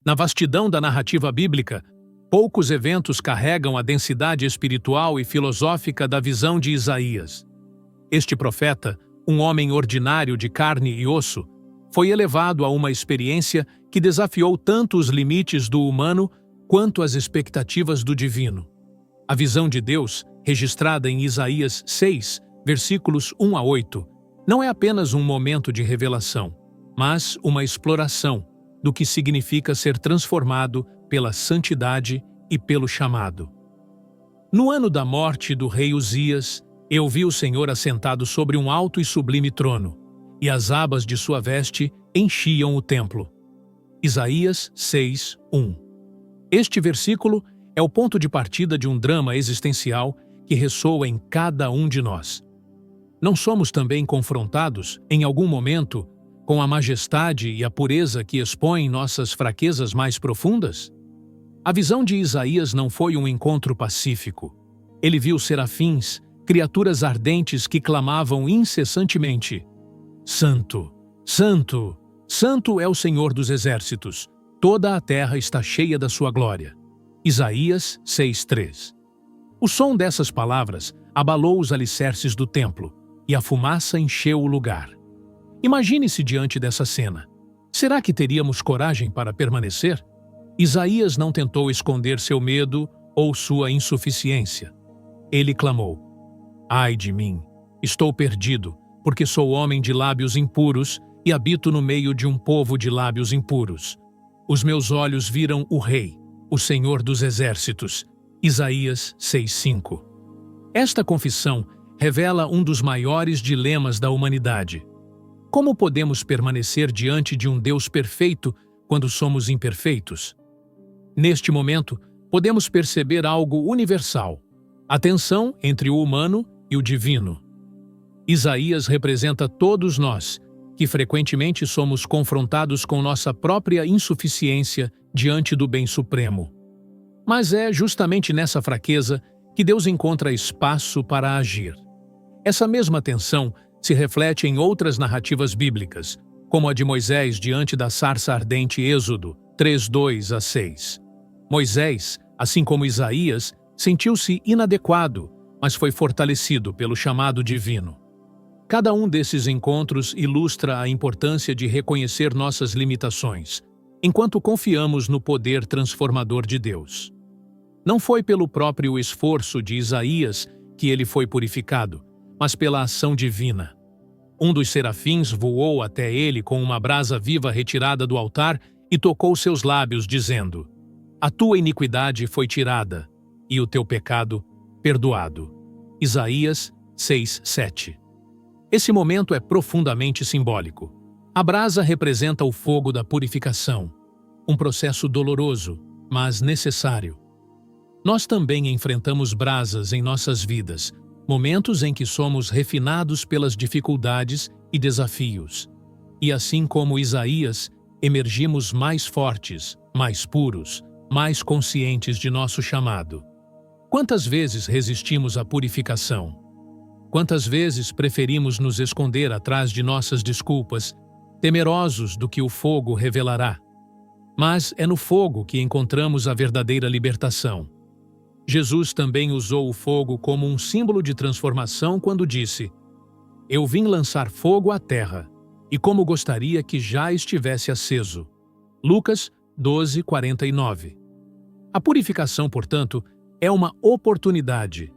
Na vastidão da narrativa bíblica, poucos eventos carregam a densidade espiritual e filosófica da visão de Isaías. Este profeta, um homem ordinário de carne e osso, foi elevado a uma experiência que desafiou tanto os limites do humano quanto as expectativas do divino. A visão de Deus, registrada em Isaías 6, versículos 1 a 8, não é apenas um momento de revelação, mas uma exploração do que significa ser transformado pela santidade e pelo chamado. No ano da morte do rei Uzias, eu vi o Senhor assentado sobre um alto e sublime trono, e as abas de sua veste enchiam o templo. Isaías 6, 1. Este versículo é o ponto de partida de um drama existencial que ressoa em cada um de nós. Não somos também confrontados, em algum momento, com a majestade e a pureza que expõem nossas fraquezas mais profundas? A visão de Isaías não foi um encontro pacífico. Ele viu serafins, criaturas ardentes que clamavam incessantemente: Santo, Santo, Santo é o Senhor dos exércitos, toda a terra está cheia da sua glória. Isaías 6:3. O som dessas palavras abalou os alicerces do templo, e a fumaça encheu o lugar. Imagine-se diante dessa cena. Será que teríamos coragem para permanecer? Isaías não tentou esconder seu medo ou sua insuficiência. Ele clamou: Ai de mim, estou perdido, porque sou homem de lábios impuros e habito no meio de um povo de lábios impuros. Os meus olhos viram o Rei, o Senhor dos exércitos. Isaías 6:5. Esta confissão revela um dos maiores dilemas da humanidade. Como podemos permanecer diante de um Deus perfeito quando somos imperfeitos? Neste momento, podemos perceber algo universal: a tensão entre o humano e o divino. Isaías representa todos nós, que frequentemente somos confrontados com nossa própria insuficiência diante do bem supremo. Mas é justamente nessa fraqueza que Deus encontra espaço para agir. Essa mesma tensão se reflete em outras narrativas bíblicas, como a de Moisés diante da sarça ardente Êxodo 3:2-6. Moisés, assim como Isaías, sentiu-se inadequado, mas foi fortalecido pelo chamado divino. Cada um desses encontros ilustra a importância de reconhecer nossas limitações, enquanto confiamos no poder transformador de Deus. Não foi pelo próprio esforço de Isaías que ele foi purificado, mas pela ação divina. Um dos serafins voou até ele com uma brasa viva retirada do altar e tocou seus lábios, dizendo: A tua iniquidade foi tirada, e o teu pecado perdoado. Isaías 6:7. Esse momento é profundamente simbólico. A brasa representa o fogo da purificação, um processo doloroso, mas necessário. Nós também enfrentamos brasas em nossas vidas, momentos em que somos refinados pelas dificuldades e desafios. E assim como Isaías, emergimos mais fortes, mais puros, mais conscientes de nosso chamado. Quantas vezes resistimos à purificação? Quantas vezes preferimos nos esconder atrás de nossas desculpas, temerosos do que o fogo revelará? Mas é no fogo que encontramos a verdadeira libertação. Jesus também usou o fogo como um símbolo de transformação quando disse: Eu vim lançar fogo à terra, e como gostaria que já estivesse aceso. Lucas 12:49. A purificação, portanto, é uma oportunidade.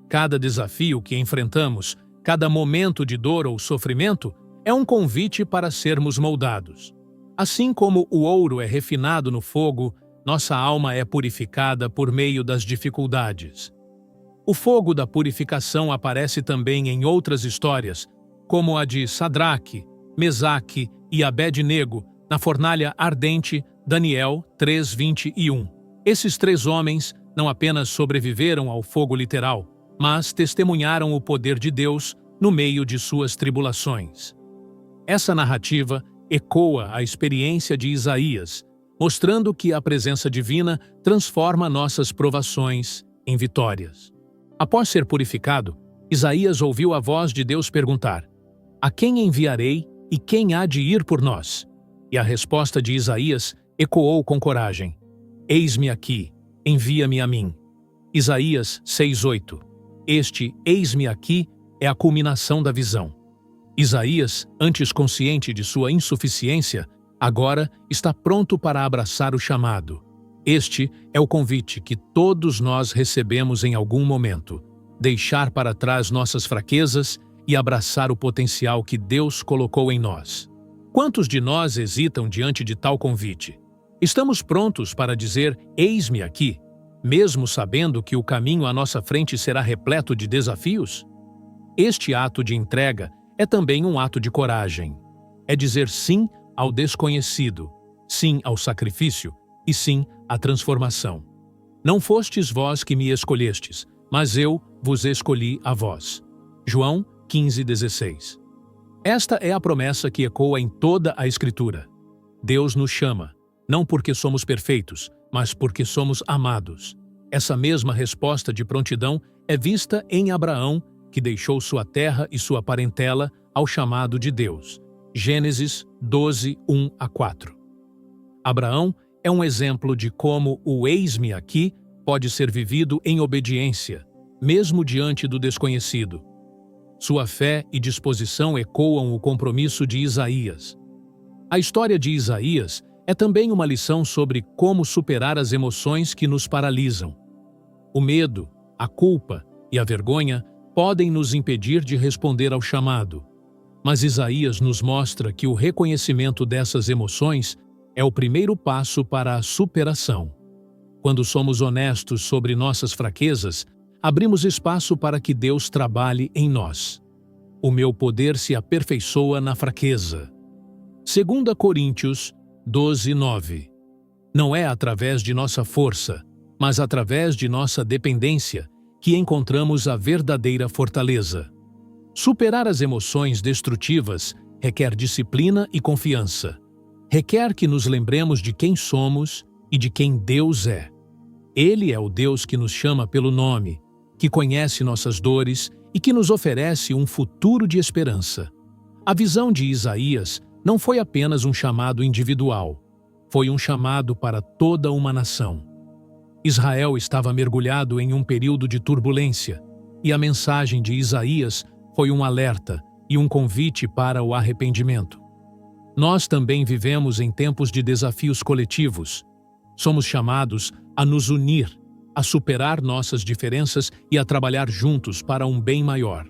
Cada desafio que enfrentamos, cada momento de dor ou sofrimento, é um convite para sermos moldados. Assim como o ouro é refinado no fogo, nossa alma é purificada por meio das dificuldades. O fogo da purificação aparece também em outras histórias, como a de Sadraque, Mesaque e Abed-nego, na fornalha ardente, Daniel 3:21. Esses três homens não apenas sobreviveram ao fogo literal, mas testemunharam o poder de Deus no meio de suas tribulações. Essa narrativa ecoa a experiência de Isaías, mostrando que a presença divina transforma nossas provações em vitórias. Após ser purificado, Isaías ouviu a voz de Deus perguntar: A quem enviarei e quem há de ir por nós? E a resposta de Isaías ecoou com coragem: Eis-me aqui, envia-me a mim. Isaías 6:8. Este eis-me aqui é a culminação da visão. Isaías, antes consciente de sua insuficiência, agora está pronto para abraçar o chamado. Este é o convite que todos nós recebemos em algum momento: deixar para trás nossas fraquezas e abraçar o potencial que Deus colocou em nós. Quantos de nós hesitam diante de tal convite? Estamos prontos para dizer: eis-me aqui, mesmo sabendo que o caminho à nossa frente será repleto de desafios? Este ato de entrega é também um ato de coragem. É dizer sim ao desconhecido, sim ao sacrifício e sim à transformação. Não fostes vós que me escolhestes, mas eu vos escolhi a vós. João 15:16. Esta é a promessa que ecoa em toda a Escritura. Deus nos chama, não porque somos perfeitos, mas porque somos amados. Essa mesma resposta de prontidão é vista em Abraão, que deixou sua terra e sua parentela ao chamado de Deus. Gênesis 12:1-4. Abraão é um exemplo de como o eis-me aqui pode ser vivido em obediência, mesmo diante do desconhecido. Sua fé e disposição ecoam o compromisso de Isaías. A história de Isaías é também uma lição sobre como superar as emoções que nos paralisam. O medo, a culpa e a vergonha podem nos impedir de responder ao chamado. Mas Isaías nos mostra que o reconhecimento dessas emoções é o primeiro passo para a superação. Quando somos honestos sobre nossas fraquezas, abrimos espaço para que Deus trabalhe em nós. O meu poder se aperfeiçoa na fraqueza. 2 Coríntios 12:9. Não é através de nossa força, mas através de nossa dependência que encontramos a verdadeira fortaleza. Superar as emoções destrutivas requer disciplina e confiança. Requer que nos lembremos de quem somos e de quem Deus é. Ele é o Deus que nos chama pelo nome, que conhece nossas dores e que nos oferece um futuro de esperança. A visão de Isaías não foi apenas um chamado individual, foi um chamado para toda uma nação. Israel estava mergulhado em um período de turbulência, e a mensagem de Isaías foi um alerta e um convite para o arrependimento. Nós também vivemos em tempos de desafios coletivos. Somos chamados a nos unir, a superar nossas diferenças e a trabalhar juntos para um bem maior.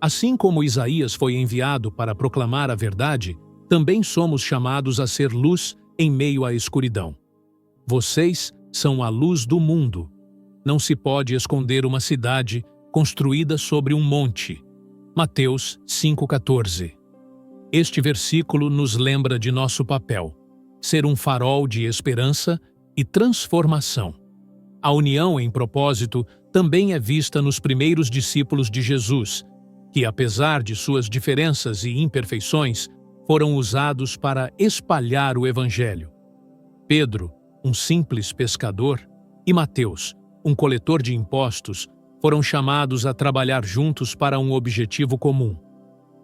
Assim como Isaías foi enviado para proclamar a verdade, também somos chamados a ser luz em meio à escuridão. Vocês são a luz do mundo. Não se pode esconder uma cidade construída sobre um monte. Mateus 5:14. Este versículo nos lembra de nosso papel: ser um farol de esperança e transformação. A união em propósito também é vista nos primeiros discípulos de Jesus, que, apesar de suas diferenças e imperfeições, foram usados para espalhar o Evangelho. Pedro, um simples pescador, e Mateus, um coletor de impostos, foram chamados a trabalhar juntos para um objetivo comum.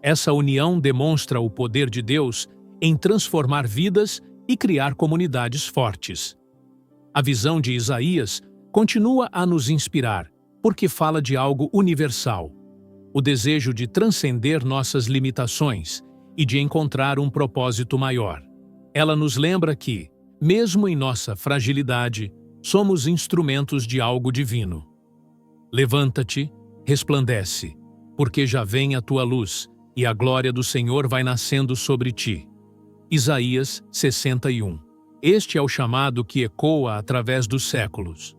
Essa união demonstra o poder de Deus em transformar vidas e criar comunidades fortes. A visão de Isaías continua a nos inspirar, porque fala de algo universal: o desejo de transcender nossas limitações e de encontrar um propósito maior. Ela nos lembra que, mesmo em nossa fragilidade, somos instrumentos de algo divino. Levanta-te, resplandece, porque já vem a tua luz, e a glória do Senhor vai nascendo sobre ti. Isaías 61. Este é o chamado que ecoa através dos séculos.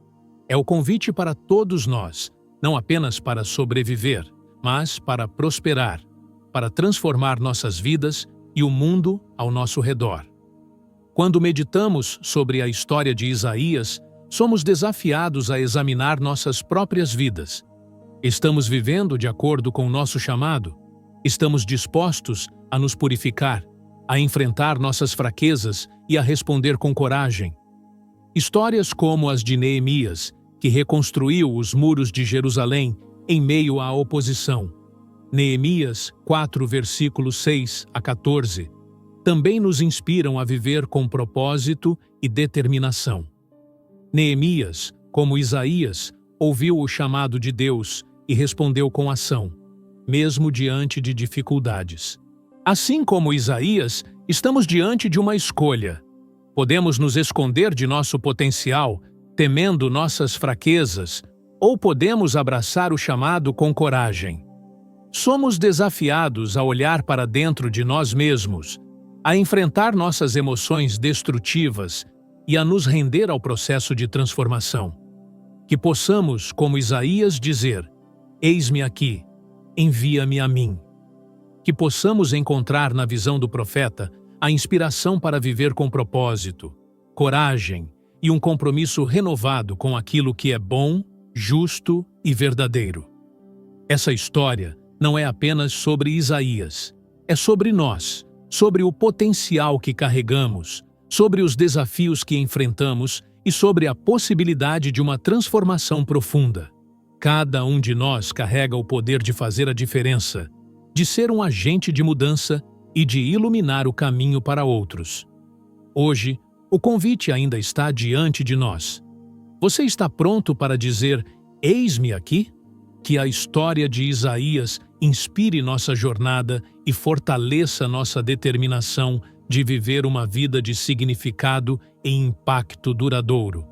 É o convite para todos nós, não apenas para sobreviver, mas para prosperar, para transformar nossas vidas e o mundo ao nosso redor. Quando meditamos sobre a história de Isaías, somos desafiados a examinar nossas próprias vidas. Estamos vivendo de acordo com o nosso chamado? Estamos dispostos a nos purificar, a enfrentar nossas fraquezas e a responder com coragem? Histórias como as de Neemias, que reconstruiu os muros de Jerusalém em meio à oposição. Neemias 4, versículos 6-14, também nos inspiram a viver com propósito e determinação. Neemias, como Isaías, ouviu o chamado de Deus e respondeu com ação, mesmo diante de dificuldades. Assim como Isaías, estamos diante de uma escolha. Podemos nos esconder de nosso potencial, temendo nossas fraquezas, ou podemos abraçar o chamado com coragem. Somos desafiados a olhar para dentro de nós mesmos, a enfrentar nossas emoções destrutivas e a nos render ao processo de transformação. Que possamos, como Isaías, dizer: eis-me aqui, envia-me a mim. Que possamos encontrar na visão do profeta a inspiração para viver com propósito, coragem e um compromisso renovado com aquilo que é bom, justo e verdadeiro. Essa história não é apenas sobre Isaías, é sobre nós, sobre o potencial que carregamos, sobre os desafios que enfrentamos e sobre a possibilidade de uma transformação profunda. Cada um de nós carrega o poder de fazer a diferença, de ser um agente de mudança e de iluminar o caminho para outros. Hoje, o convite ainda está diante de nós. Você está pronto para dizer: eis-me aqui? Que a história de Isaías inspire nossa jornada e fortaleça nossa determinação de viver uma vida de significado e impacto duradouro.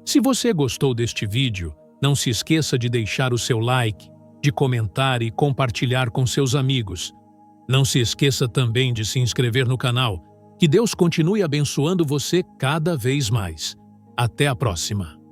Se você gostou deste vídeo, não se esqueça de deixar o seu like, de comentar e compartilhar com seus amigos. Não se esqueça também de se inscrever no canal. Que Deus continue abençoando você cada vez mais. Até a próxima!